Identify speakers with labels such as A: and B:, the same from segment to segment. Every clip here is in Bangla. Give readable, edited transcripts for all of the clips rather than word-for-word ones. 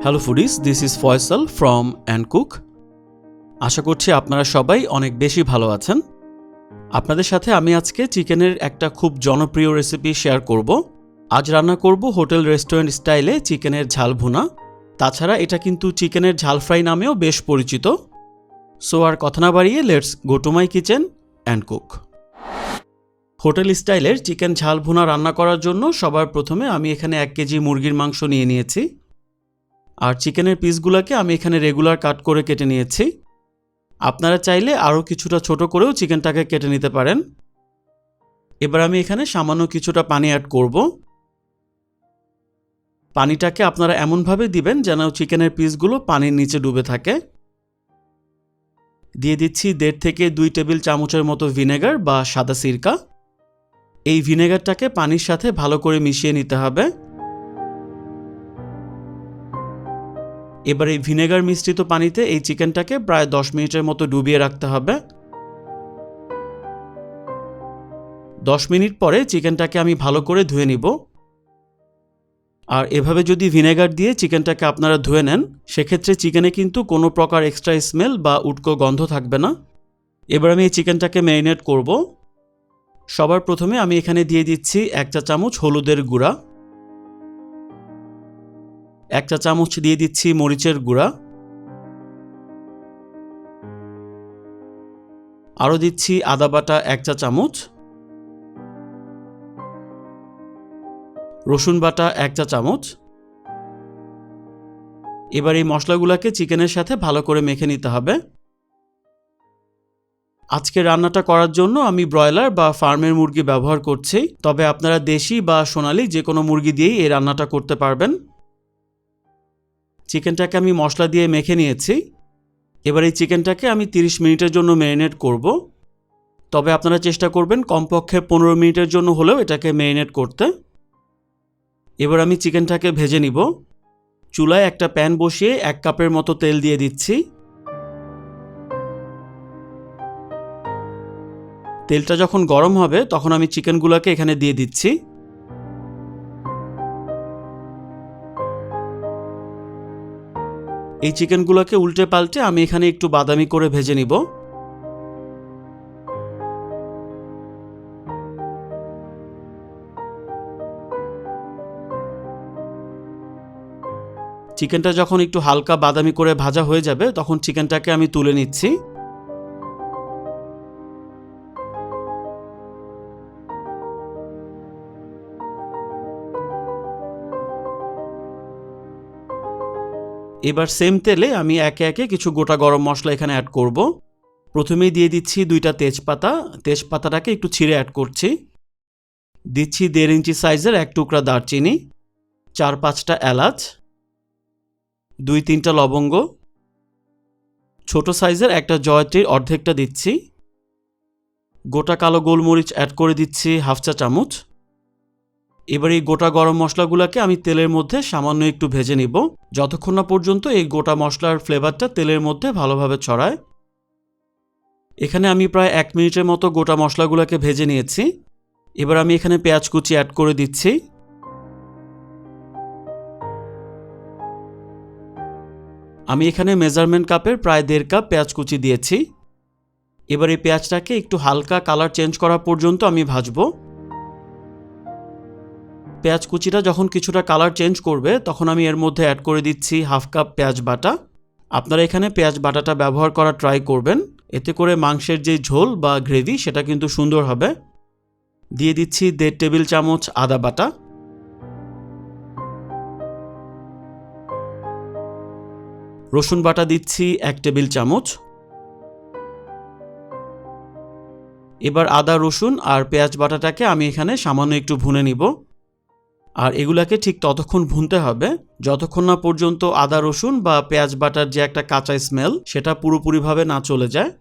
A: Hello foodies, this is Faisal from and cook. আশা করছি আপনারা সবাই অনেক বেশি ভালো আছেন। আপনাদের সাথে আমি আজকে চিকেনের একটা খুব জনপ্রিয় রেসিপি শেয়ার করব। আজ রান্না করব হোটেল রেস্টুরেন্ট স্টাইলে চিকেনের ঝাল ভুনা। তাছাড়া এটা কিন্তু চিকেনের ঝাল ফ্রাই নামেও বেশ পরিচিত। সো আর কথা না বাড়িয়ে let's go to my kitchen and cook. Hotel স্টাইলের চিকেন ঝাল ভুনা রান্না করার জন্য সবার প্রথমে আমি এখানে 1 কেজি মুরগির মাংস নিয়ে নিয়েছি। আর চিকেনের পিসগুলোকে আমি এখানে রেগুলার কাট করে কেটে নিয়েছি। আপনারা চাইলে আরও কিছুটা ছোট করেও চিকেনটাকে কেটে নিতে পারেন। এবার আমি এখানে সামান্য কিছুটা পানি অ্যাড করব। পানিটাকে আপনারা এমনভাবে দিবেন যেন চিকেনের পিসগুলো পানির নিচে ডুবে থাকে। দিয়ে দিচ্ছি 1.5 থেকে 2 টেবিল চামচের মতো ভিনেগার বা সাদা সিরকা। এই ভিনেগারটাকে পানির সাথে ভালো করে মিশিয়ে নিতে হবে। এবার এই ভিনেগার মিশ্রিত পানিতে এই চিকেনটাকে প্রায় 10 মিনিটের মতো ডুবিয়ে রাখতে হবে। 10 মিনিট পরে চিকেনটাকে আমি ভালো করে ধুয়ে নিব। আর এভাবে যদি ভিনেগার দিয়ে চিকেনটাকে আপনারা ধুয়ে নেন, সেক্ষেত্রে চিকেনে কিন্তু কোনো প্রকার এক্সট্রা স্মেল বা উটকো গন্ধ থাকবে না। এবার আমি এই চিকেনটাকে ম্যারিনেট করব। সবার প্রথমে আমি এখানে দিয়ে দিচ্ছি 1 চা চামচ হলুদের গুঁড়া, 1 চা চামচ দিয়ে দিচ্ছি মরিচের গুঁড়া, আরও দিচ্ছি আদা বাটা 1 চা চামচ, রসুন বাটা 1 চা চামচ। এবার এই মশলাগুলোকে চিকেনের সাথে ভালো করে মেখে নিতে হবে। আজকে রান্নাটা করার জন্য আমি ব্রয়লার বা ফার্মের মুরগি ব্যবহার করছি, তবে আপনারা দেশি বা সোনালি যে কোনো মুরগি দিয়েই এই রান্নাটা করতে পারবেন। চিকেনটাকে আমি মশলা দিয়ে মেখে নিয়েছি। এবার এই চিকেনটাকে আমি 30 মিনিটের জন্য ম্যারিনেট করব। তবে আপনারা চেষ্টা করবেন কমপক্ষে 15 মিনিটের জন্য হলেও এটাকে ম্যারিনেট করতে। এবার আমি চিকেনটাকে ভেজে নিব। চুলায় একটা প্যান বসিয়ে 1 কাপের মতো তেল দিয়ে দিচ্ছি। তেলটা যখন গরম হবে তখন আমি চিকেনগুলোকে এখানে দিয়ে দিচ্ছি। এই চিকেনগুলোকে উল্টে পাল্টে আমি এখানে একটু বাদামি করে ভেজে নিব। চিকেনটা যখন একটু হালকা বাদামি করে ভাজা হয়ে যাবে তখন চিকেনটাকে আমি তুলে নিচ্ছি। এবার সেম তেলে আমি একে একে কিছু গোটা গরম মশলা এখানে অ্যাড করব। প্রথমেই দিয়ে দিচ্ছি 2টা তেজপাতা। তেজপাতাটাকে একটু ছিঁড়ে অ্যাড করছি। দিচ্ছি 1.5 ইঞ্চি সাইজের 1 টুকরা দারচিনি, 4-5টা এলাচ, 2-3টা লবঙ্গ, ছোট সাইজের একটা জয়ত্রীর অর্ধেকটা দিচ্ছি। গোটা কালো গোলমরিচ অ্যাড করে দিচ্ছি 1/2 চা চামচ। এবার এই গোটা গরম মশলাগুলোকে আমি তেলের মধ্যে সামান্য একটু ভেজে নিব, যতক্ষণ না পর্যন্ত এই গোটা মশলার ফ্লেভারটা তেলের মধ্যে ভালোভাবে ছড়ায়। এখানে আমি প্রায় 1 মিনিটের মতো গোটা মশলাগুলোকে ভেজে নিয়েছি। এবার আমি এখানে পেঁয়াজ কুচি অ্যাড করে দিচ্ছি। আমি এখানে মেজারমেন্ট কাপের প্রায় 1.5 কাপ পেঁয়াজ কুচি দিয়েছি। এবার এই পেঁয়াজটাকে একটু হালকা কালার চেঞ্জ করা পর্যন্ত আমি ভাজবো। পেঁয়াজ কুচিটা যখন কিছুটা কালার চেঞ্জ করবে তখন আমি এর মধ্যে অ্যাড করে দিচ্ছি 1/2 কাপ পেঁয়াজ বাটা। আপনারা এখানে পেঁয়াজ বাটাটা ব্যবহার করা ট্রাই করবেন, এতে করে মাংসের যে ঝোল বা গ্রেভি সেটা কিন্তু সুন্দর হবে। দিয়ে দিচ্ছি 1.5 টেবিল চামচ আদা বাটা, রসুন বাটা দিচ্ছি 1 টেবিল চামচ। এবার আদা, রসুন আর পেঁয়াজ বাটাটাকে আমি এখানে সামান্য একটু ভুনে নিব। আর এগুলাকে ঠিক ততক্ষণ ভুনতে হবে যতক্ষণ না পর্যন্ত আদা, রসুন বা পেঁয়াজ বাটার যে একটা কাঁচা স্মেল সেটা পুরোপুরিভাবে না চলে যায়।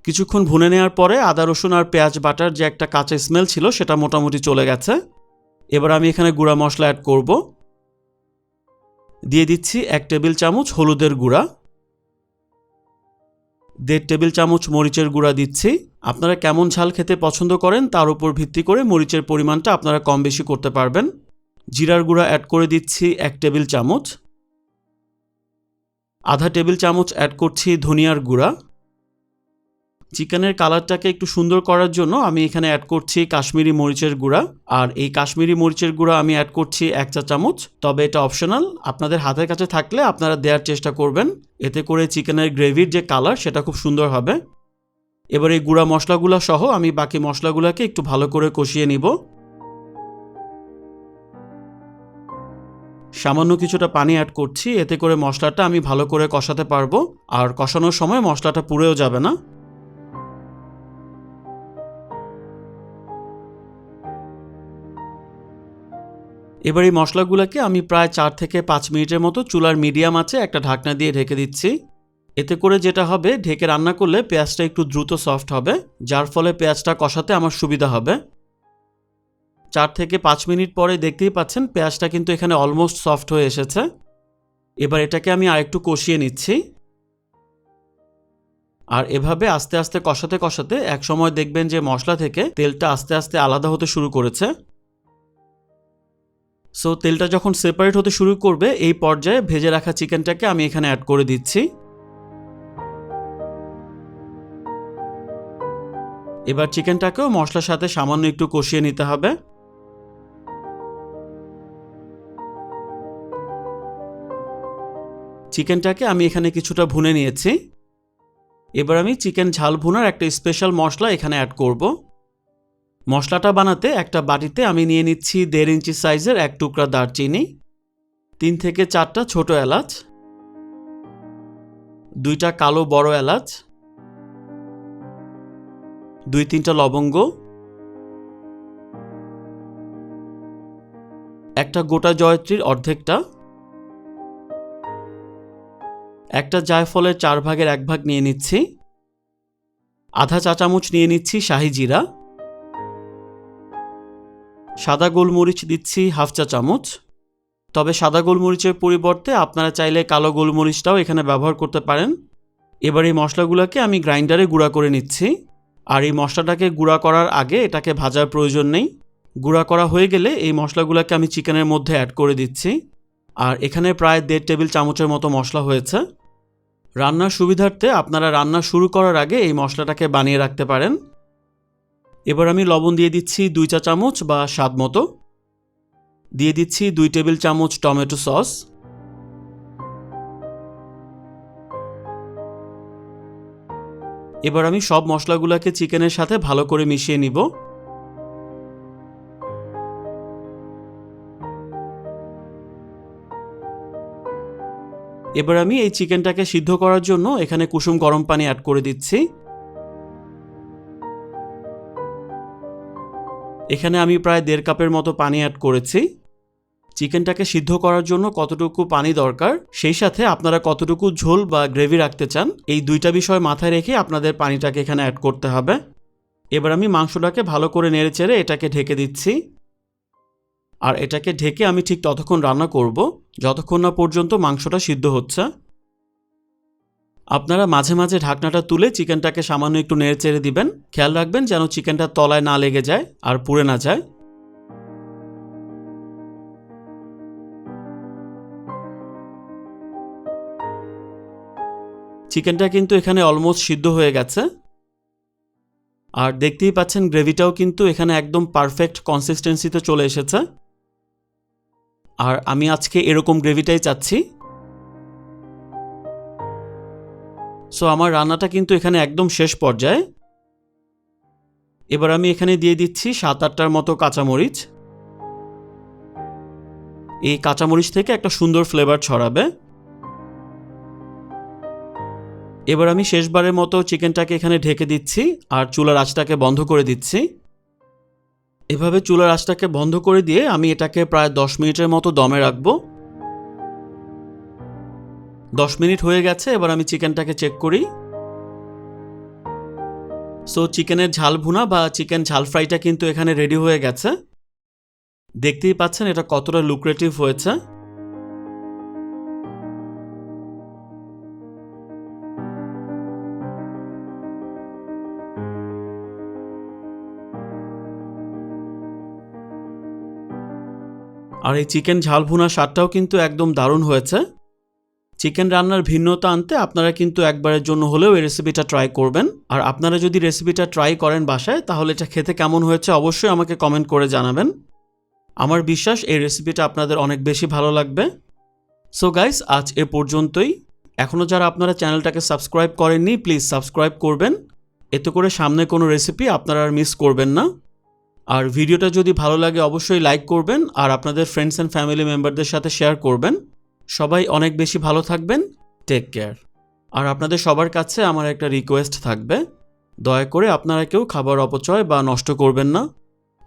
A: কিছুক্ষণ ভুনে নেওয়ার পরে আদা, রসুন আর পেঁয়াজ বাটার যে একটা কাঁচা স্মেল ছিল সেটা মোটামুটি চলে গেছে। এবার আমি এখানে গুঁড়া মশলা অ্যাড করব। দিয়ে দিচ্ছি 1 টেবিল চামচ হলুদের গুঁড়া, 1.5 টেবিল চামচ মরিচের গুঁড়া দিচ্ছি। আপনারা কেমন ঝাল খেতে পছন্দ করেন তার উপর ভিত্তি করে মরিচের পরিমাণটা আপনারা কম বেশি করতে পারবেন। জিরার গুঁড়া অ্যাড করে দিচ্ছি 1 টেবিল চামচ, আধা টেবিল চামচ অ্যাড করছি ধনিয়ার গুঁড়া। চিকেনের কালারটাকে একটু সুন্দর করার জন্য আমি এখানে অ্যাড করছি কাশ্মীরি মরিচের গুঁড়া, আর এই কাশ্মীরি মরিচের গুঁড়া আমি অ্যাড করছি 1 চা চামচ। তবে এটা অপশনাল, আপনাদের হাতের কাছে থাকলে আপনারা দেওয়ার চেষ্টা করবেন, এতে করে চিকেনের গ্রেভির যে কালার সেটা খুব সুন্দর হবে। এবার এই গুঁড়া মশলাগুলো সহ আমি বাকি মশলাগুলোকে একটু ভালো করে কষিয়ে নিব। সামান্য কিছুটা পানি অ্যাড করছি, এতে করে মশলাটা আমি ভালো করে কষাতে পারবো, আর কষানোর সময় মশলাটা পুড়েও যাবে না। এবার এই মশলাগুলোকে আমি প্রায় 4 থেকে 5 মিনিটের মতো চুলার মিডিয়াম আঁচে একটা ঢাকনা দিয়ে ঢেকে দিচ্ছি। এতে করে যেটা হবে, ঢেকে রান্না করলে পেঁয়াজটা একটু দ্রুত সফট হবে, যার ফলে পেঁয়াজটা কষাতে আমার সুবিধা হবে। 4 থেকে 5 মিনিট পরে দেখতেই পাচ্ছেন পেঁয়াজটা কিন্তু এখানে অলমোস্ট সফট হয়ে এসেছে। এবার এটাকে আমি আরেকটু কষিয়ে নিচ্ছি, আর এভাবে আস্তে আস্তে কষাতে কষাতে এক সময় দেখবেন যে মশলা থেকে তেলটা আস্তে আস্তে আলাদা হতে শুরু করেছে। সো তেলটা যখন সেপারেট হতে শুরু করবে, এই পর্যায়ে ভেজে রাখা চিকেনটাকে আমি এখানে অ্যাড করে দিচ্ছি। এবার চিকেনটাকেও মশলার সাথে সামান্য একটু কষিয়ে নিতে হবে। চিকেনটাকে আমি এখানে কিছুটা ভুনে নিয়েছি। এবার আমি চিকেন ঝাল ভুনার একটা স্পেশাল মশলা এখানে অ্যাড করব। মশলাটা বানাতে একটা বাটিতে আমি নিয়ে নিচ্ছি 1.5 ইঞ্চি সাইজের 1 টুকরা দারচিনি, 3 থেকে 4টা ছোট এলাচ, 2টা কালো বড় এলাচ, 2-3টা লবঙ্গ, একটা গোটা জয়ত্রীর অর্ধেকটা, একটা জায়ফলের 4 ভাগের 1 ভাগ নিয়ে নিচ্ছি, আধা চা চামচ নিয়ে নিচ্ছি শাহি জিরা, সাদা গোলমরিচ দিচ্ছি 1/2 চা চামচ। তবে সাদা গোলমরিচের পরিবর্তে আপনারা চাইলে কালো গোলমরিচটাও এখানে ব্যবহার করতে পারেন। এবার এই মশলাগুলোকে আমি গ্রাইন্ডারে গুঁড়া করে নিচ্ছি, আর এই মশলাটাকে গুঁড়া করার আগে এটাকে ভাজার প্রয়োজন নেই। গুঁড়া করা হয়ে গেলে এই মশলাগুলোকে আমি চিকেনের মধ্যে অ্যাড করে দিচ্ছি, আর এখানে প্রায় 1.5 টেবিল চামচের মতো মশলা হয়েছে। রান্নার সুবিধার্থে আপনারা রান্না শুরু করার আগে এই মশলাটাকে বানিয়ে রাখতে পারেন। এবার আমি লবণ দিয়ে দিচ্ছি 2 চা চামচ বা স্বাদ মতো, দিয়ে দিচ্ছি 2 টেবিল চামচ টমেটো সস, এবার আমি সব মশলাগুলোকে চিকেনের সাথে ভালো করে মিশিয়ে নিব। এবার আমি এই চিকেনটাকে সিদ্ধ করার জন্য এখানে কুসুম গরম পানি অ্যাড করে দিচ্ছি। এখানে আমি প্রায় 1.5 কাপের মতো পানি অ্যাড করেছি। চিকেনটাকে সিদ্ধ করার জন্য কতটুকু পানি দরকার, সেই সাথে আপনারা কতটুকু ঝোল বা গ্রেভি রাখতে চান, এই দুইটা বিষয় মাথায় রেখে আপনাদের পানিটাকে এখানে অ্যাড করতে হবে। এবার আমি মাংসটাকে ভালো করে নেড়েচেড়ে এটাকে ঢেকে দিচ্ছি, আর এটাকে ঢেকে আমি ঠিক ততক্ষণ রান্না করব যতক্ষণ না পর্যন্ত মাংসটা সিদ্ধ হচ্ছে। আপনারা মাঝে মাঝে ঢাকনাটা তুলে চিকেনটাকে সামান্য একটু নেড়েচেড়ে দিবেন, খেয়াল রাখবেন যেন চিকেনটা তলায় না লেগে যায় আর পুড়ে না যায়। চিকেনটা কিন্তু এখানে অলমোস্ট সিদ্ধ হয়ে গেছে, আর দেখতেই পাচ্ছেন গ্রেভিটাও কিন্তু এখানে একদম পারফেক্ট কনসিস্টেন্সিতে চলে এসেছে। আর আমি আজকে এরকম গ্রেভিটাই চাচ্ছি। সো আমার রান্নাটা কিন্তু এখানে একদম শেষ পর্যায়ে। এবার আমি এখানে দিয়ে দিচ্ছি 7-8টার মতো কাঁচামরিচ। এই কাঁচামরিচ থেকে একটা সুন্দর ফ্লেভার ছড়াবে। এবার আমি শেষবারের মতো চিকেনটাকে এখানে ঢেকে দিচ্ছি, আর চুলার আঁচটাকে বন্ধ করে দিচ্ছি। এভাবে চুলার আঁচটাকে বন্ধ করে দিয়ে আমি এটাকে প্রায় 10 মিনিটের মতো দমে রাখবো। 10 মিনিট হয়ে গেছে, এবার আমি চিকেনটাকে চেক করি। সো চিকেনের ঝাল ভুনা বা চিকেন ঝাল ফ্রাইটা কিন্তু এখানে রেডি হয়ে গেছে। দেখতেই পাচ্ছেন এটা কতটা লুক্রেটিভ হয়েছে। আর এই চিকেন ঝাল ভুনা স্বাদটাও কিন্তু একদম দারুণ হয়েছে। চিকেন রান্নার ভিন্নতা আনতে আপনারা কিন্তু একবারের জন্য হলেও এই রেসিপিটা ট্রাই করবেন। আর আপনারা যদি রেসিপিটা ট্রাই করেন বাসায়, তাহলে এটা খেতে কেমন হয়েছে অবশ্যই আমাকে কমেন্ট করে জানাবেন। আমার বিশ্বাস এই রেসিপিটা আপনাদের অনেক বেশি ভালো লাগবে। সো গাইস, আজ এ পর্যন্তই। এখনও যারা আপনারা চ্যানেলটাকে সাবস্ক্রাইব করেননি, প্লিজ সাবস্ক্রাইব করবেন, এতে করে সামনে কোনো রেসিপি আপনারা আর মিস করবেন না। আর ভিডিওটা যদি ভালো লাগে অবশ্যই লাইক করবেন আর আপনাদের ফ্রেন্ডস অ্যান্ড ফ্যামিলি মেম্বারদের সাথে শেয়ার করবেন। সবাই অনেক বেশি ভালো থাকবেন। Take care. আর আপনাদের সবার কাছে আমার একটা রিকোয়েস্ট থাকবে, দয়া করে আপনারা কেউ খাবার অপচয় বা নষ্ট করবেন না।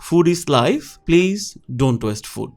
A: Food is life, please don't waste food.